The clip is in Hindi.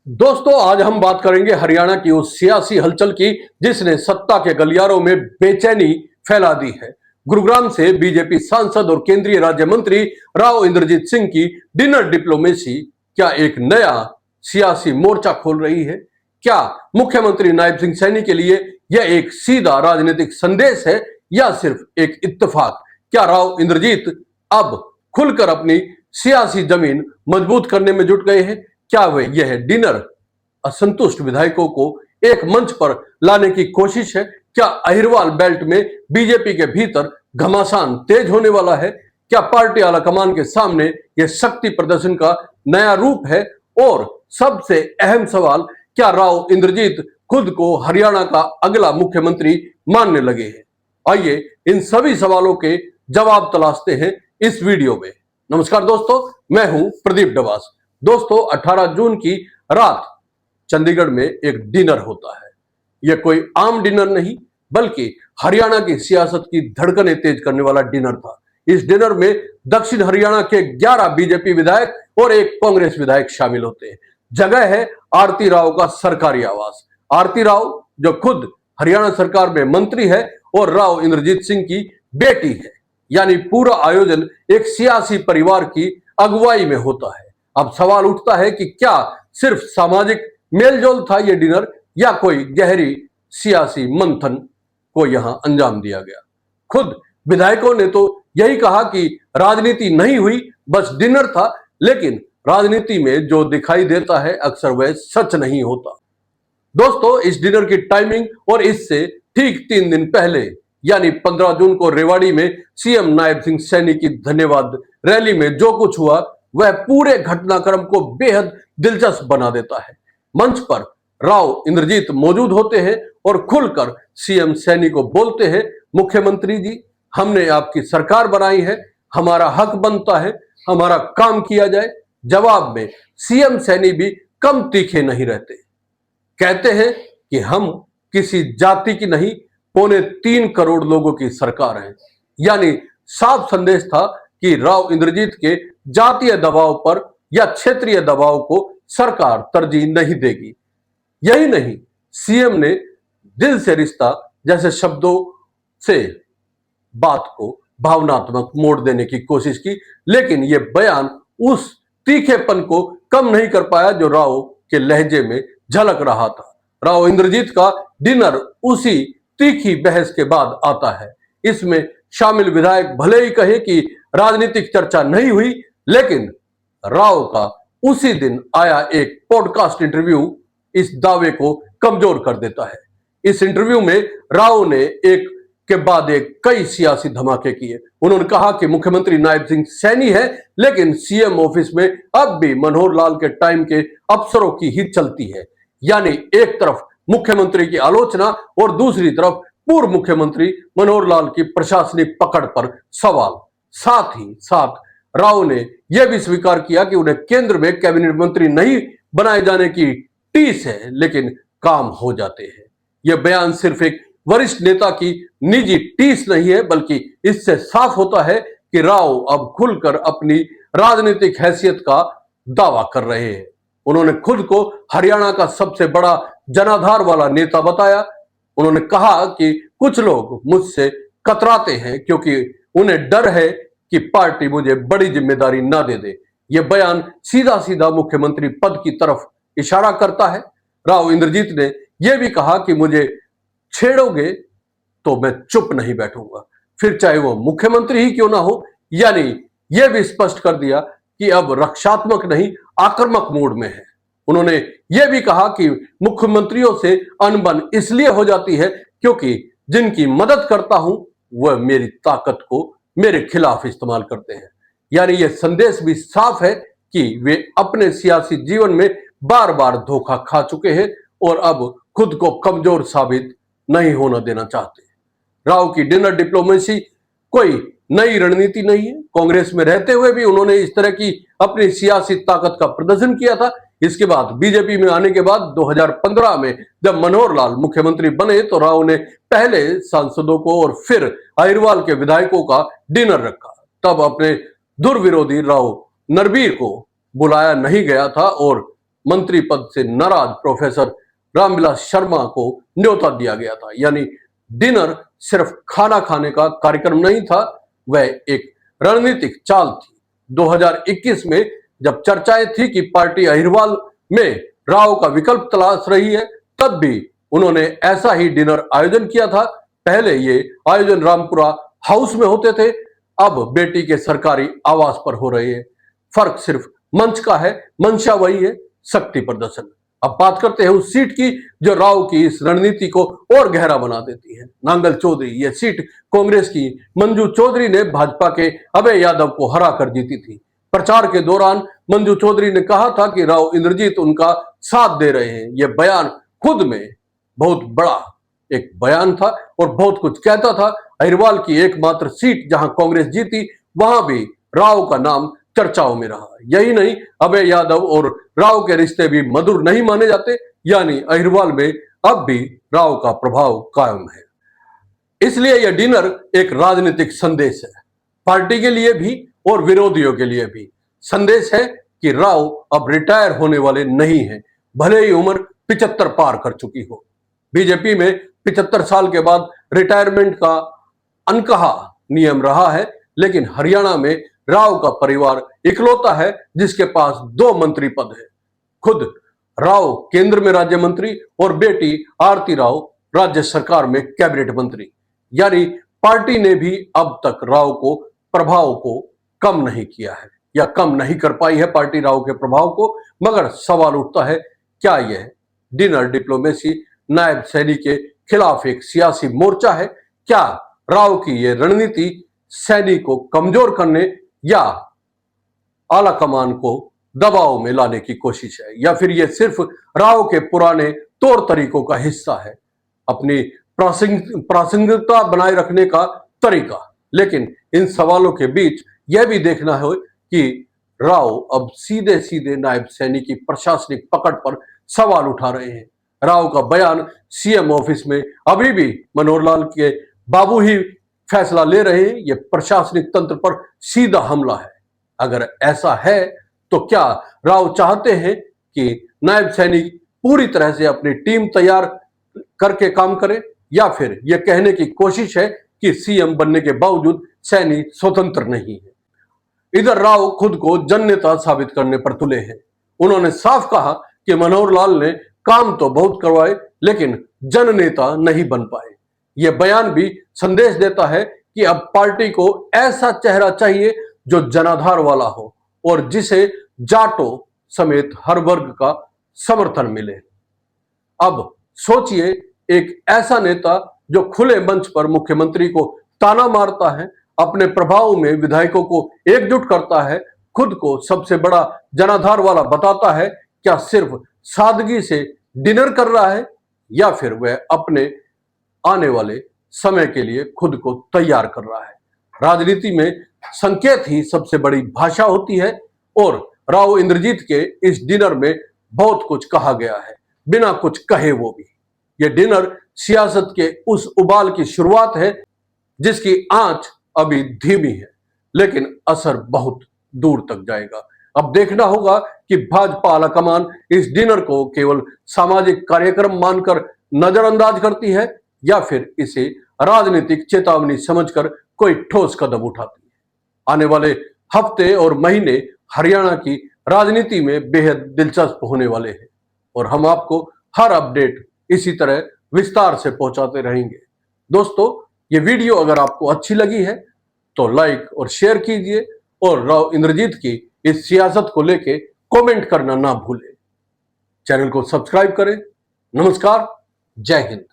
दोस्तों, आज हम बात करेंगे हरियाणा की उस सियासी हलचल की जिसने सत्ता के गलियारों में बेचैनी फैला दी है। गुरुग्राम से बीजेपी सांसद और केंद्रीय राज्य मंत्री राव इंद्रजीत सिंह की डिनर डिप्लोमेसी क्या एक नया सियासी मोर्चा खोल रही है? क्या मुख्यमंत्री नायब सिंह सैनी के लिए यह एक सीधा राजनीतिक संदेश है या सिर्फ एक इत्तेफाक? क्या राव इंद्रजीत अब खुलकर अपनी सियासी जमीन मजबूत करने में जुट गए हैं? क्या वे यह डिनर असंतुष्ट विधायकों को एक मंच पर लाने की कोशिश है? क्या अहिरवाल बेल्ट में बीजेपी के भीतर घमासान तेज होने वाला है? क्या पार्टी आलाकमान के सामने यह शक्ति प्रदर्शन का नया रूप है? और सबसे अहम सवाल, क्या राव इंद्रजीत खुद को हरियाणा का अगला मुख्यमंत्री मानने लगे हैं? आइए इन सभी सवालों के जवाब तलाशते हैं इस वीडियो में। नमस्कार दोस्तों, मैं हूं प्रदीप डबास। दोस्तों, 18 जून की रात चंडीगढ़ में एक डिनर होता है। यह कोई आम डिनर नहीं, बल्कि हरियाणा की सियासत की धड़कनें तेज करने वाला डिनर था। इस डिनर में दक्षिण हरियाणा के 11 बीजेपी विधायक और एक कांग्रेस विधायक शामिल होते हैं। जगह है आरती राव का सरकारी आवास। आरती राव जो खुद हरियाणा सरकार में मंत्री है और राव इंद्रजीत सिंह की बेटी है, यानी पूरा आयोजन एक सियासी परिवार की अगुवाई में होता है। अब सवाल उठता है कि क्या सिर्फ सामाजिक मेलजोल था यह डिनर, या कोई गहरी सियासी मंथन को यहां अंजाम दिया गया? खुद विधायकों ने तो यही कहा कि राजनीति नहीं हुई, बस डिनर था। लेकिन राजनीति में जो दिखाई देता है अक्सर वह सच नहीं होता। दोस्तों, इस डिनर की टाइमिंग और इससे ठीक 3 दिन पहले यानी 15 जून को रेवाड़ी में सीएम नायब सिंह सैनी की धन्यवाद रैली में जो कुछ हुआ वह पूरे घटनाक्रम को बेहद दिलचस्प बना देता है। मंच पर राव इंद्रजीत मौजूद होते हैं और खुलकर सीएम सैनी को बोलते हैं, मुख्यमंत्री जी, हमने आपकी सरकार बनाई है, हमारा हक बनता है हमारा काम किया जाए। जवाब में सीएम सैनी भी कम तीखे नहीं रहते। कहते हैं कि हम किसी जाति की नहीं, 3.25 करोड़ लोगों की सरकार है। यानी साफ संदेश था कि राव इंद्रजीत के जातीय दबाव पर या क्षेत्रीय दबाव को सरकार तरजीह नहीं देगी। यही नहीं, सीएम ने दिल से रिश्ता जैसे शब्दों से बात को भावनात्मक मोड़ देने की कोशिश की, लेकिन यह बयान उस तीखेपन को कम नहीं कर पाया जो राव के लहजे में झलक रहा था। राव इंद्रजीत का डिनर उसी तीखी बहस के बाद आता है। इसमें शामिल विधायक भले ही कहे कि राजनीतिक चर्चा नहीं हुई, लेकिन राव का उसी दिन आया एक पॉडकास्ट इंटरव्यू इस दावे को कमजोर कर देता है। इस इंटरव्यू में राव ने एक के बाद एक कई सियासी धमाके किए। उन्होंने कहा कि मुख्यमंत्री नायब सिंह सैनी है, लेकिन सीएम ऑफिस में अब भी मनोहर लाल के टाइम के अफसरों की ही चलती है। यानी एक तरफ मुख्यमंत्री की आलोचना और दूसरी तरफ पूर्व मुख्यमंत्री मनोहर लाल की प्रशासनिक पकड़ पर सवाल। साथ ही साथ राव ने यह भी स्वीकार किया कि उन्हें केंद्र में कैबिनेट मंत्री नहीं बनाए जाने की टीस है, लेकिन काम हो जाते हैं। यह बयान सिर्फ एक वरिष्ठ नेता की निजी टीस नहीं है, बल्कि इससे साफ होता है कि राव अब खुलकर अपनी राजनीतिक हैसियत का दावा कर रहे हैं। उन्होंने खुद को हरियाणा का सबसे बड़ा जनाधार वाला नेता बताया। उन्होंने कहा कि कुछ लोग मुझसे कतराते हैं क्योंकि उन्हें डर है कि पार्टी मुझे बड़ी जिम्मेदारी ना दे दे। यह बयान सीधा सीधा मुख्यमंत्री पद की तरफ इशारा करता है। राव इंद्रजीत ने यह भी कहा कि मुझे छेड़ोगे तो मैं चुप नहीं बैठूंगा, फिर चाहे वो मुख्यमंत्री ही क्यों ना हो। यानी यह भी स्पष्ट कर दिया कि अब रक्षात्मक नहीं, आक्रामक मूड में है। उन्होंने यह भी कहा कि मुख्यमंत्रियों से अनबन इसलिए हो जाती है क्योंकि जिनकी मदद करता हूं वह मेरी ताकत को मेरे खिलाफ इस्तेमाल करते हैं। यानी यह संदेश भी साफ है कि वे अपने सियासी जीवन में बार बार धोखा खा चुके हैं और अब खुद को कमजोर साबित नहीं होना देना चाहते। राव की डिनर डिप्लोमेसी कोई नई रणनीति नहीं है। कांग्रेस में रहते हुए भी उन्होंने इस तरह की अपनी सियासी ताकत का प्रदर्शन किया था। इसके बाद बीजेपी में आने के बाद 2015 में जब मनोहर लाल मुख्यमंत्री बने तो राव ने पहले सांसदों को और फिर अहिरवाल के विधायकों का डिनर रखा। तब अपने दुर्विरोधी राव नरबीर को बुलाया नहीं गया था और मंत्री पद से नाराज प्रोफेसर रामविलास शर्मा को न्योता दिया गया था। यानी डिनर सिर्फ खाना खाने का कार्यक्रम नहीं था, वह एक रणनीतिक चाल थी। 2021 में जब चर्चाएं थी कि पार्टी अहिरवाल में राव का विकल्प तलाश रही है, तब भी उन्होंने ऐसा ही डिनर आयोजन किया था। पहले ये आयोजन रामपुरा हाउस में होते थे, अब बेटी के सरकारी आवास पर हो रहे हैं। फर्क सिर्फ मंच का है, मंशा वही है, शक्ति प्रदर्शन। अब बात करते हैं उस सीट की जो राव की इस रणनीति को और गहरा बना देती है, नांगल चौधरी। यह सीट कांग्रेस की मंजू चौधरी ने भाजपा के अभय यादव को हरा कर जीती थी। प्रचार के दौरान मंजू चौधरी ने कहा था कि राव इंद्रजीत उनका साथ दे रहे हैं। यह बयान खुद में बहुत बड़ा एक बयान था और बहुत कुछ कहता था। अहिरवाल की एकमात्र सीट जहां कांग्रेस जीती, वहां भी राव का नाम चर्चाओं में रहा। यही नहीं, अभय यादव और राव के रिश्ते भी मधुर नहीं माने जाते, यानी अहिरवाल में अब भी राव का प्रभाव कायम है। इसलिए यह डिनर एक राजनीतिक संदेश है, पार्टी के लिए भी और विरोधियों के लिए भी। संदेश है कि राव अब रिटायर होने वाले नहीं हैं, भले ही उम्र 75 पार कर चुकी हो। बीजेपी में 75 साल के बाद रिटायरमेंट का अनकहा नियम रहा है, लेकिन हरियाणा में राव का परिवार इकलौता है जिसके पास 2 मंत्री पद है। खुद राव केंद्र में राज्य मंत्री और बेटी आरती राव राज्य सरकार में कैबिनेट मंत्री। यानी पार्टी ने भी अब तक राव को प्रभाव को कम नहीं किया है या कम नहीं कर पाई है पार्टी राव के प्रभाव को। मगर सवाल उठता है, क्या यह डिनर डिप्लोमेसी नायब सैनी के खिलाफ एक सियासी मोर्चा है? क्या राव की यह रणनीति सैनी को कमजोर करने या आला कमान को दबाव में लाने की कोशिश है, या फिर यह सिर्फ राव के पुराने तौर तरीकों का हिस्सा है, अपनी प्रासंगिकता बनाए रखने का तरीका? लेकिन इन सवालों के बीच यह भी देखना है कि राव अब सीधे सीधे नायब सैनी की प्रशासनिक पकड़ पर सवाल उठा रहे हैं। राव का बयान सीएम ऑफिस में अभी भी मनोहर लाल के बाबू ही फैसला ले रहे हैं, यह प्रशासनिक तंत्र पर सीधा हमला है। अगर ऐसा है तो क्या राव चाहते हैं कि नायब सैनी पूरी तरह से अपनी टीम तैयार करके काम करे, या फिर यह कहने की कोशिश है कि सीएम बनने के बावजूद सैनी स्वतंत्र नहीं है? इधर राव खुद को जननेता साबित करने पर तुले हैं। उन्होंने साफ कहा कि मनोहर लाल ने काम तो बहुत करवाए लेकिन जननेता नहीं बन पाए। यह बयान भी संदेश देता है कि अब पार्टी को ऐसा चेहरा चाहिए जो जनाधार वाला हो और जिसे जाटों समेत हर वर्ग का समर्थन मिले। अब सोचिए, एक ऐसा नेता जो खुले मंच पर मुख्यमंत्री को ताना मारता है, अपने प्रभाव में विधायकों को एकजुट करता है, खुद को सबसे बड़ा जनाधार वाला बताता है, क्या सिर्फ सादगी से डिनर कर रहा है या फिर वह अपने आने वाले समय के लिए खुद को तैयार कर रहा है? राजनीति में संकेत ही सबसे बड़ी भाषा होती है और राव इंद्रजीत के इस डिनर में बहुत कुछ कहा गया है, बिना कुछ कहे वो भी। यह डिनर सियासत के उस उबाल की शुरुआत है जिसकी आंच अभी धीमी है, लेकिन असर बहुत दूर तक जाएगा। अब देखना होगा कि भाजपा आलाकमान इस डिनर को केवल सामाजिक कार्यक्रम मानकर नजरअंदाज करती है या फिर इसे राजनीतिक चेतावनी समझकर कोई ठोस कदम उठाती है। आने वाले हफ्ते और महीने हरियाणा की राजनीति में बेहद दिलचस्प होने वाले हैं और हम आपको हर अपडेट इसी तरह विस्तार से पहुंचाते रहेंगे। दोस्तों, ये वीडियो अगर आपको अच्छी लगी है तो लाइक और शेयर कीजिए और राव इंद्रजीत की इस सियासत को लेके कमेंट करना ना भूलें। चैनल को सब्सक्राइब करें। नमस्कार, जय हिंद।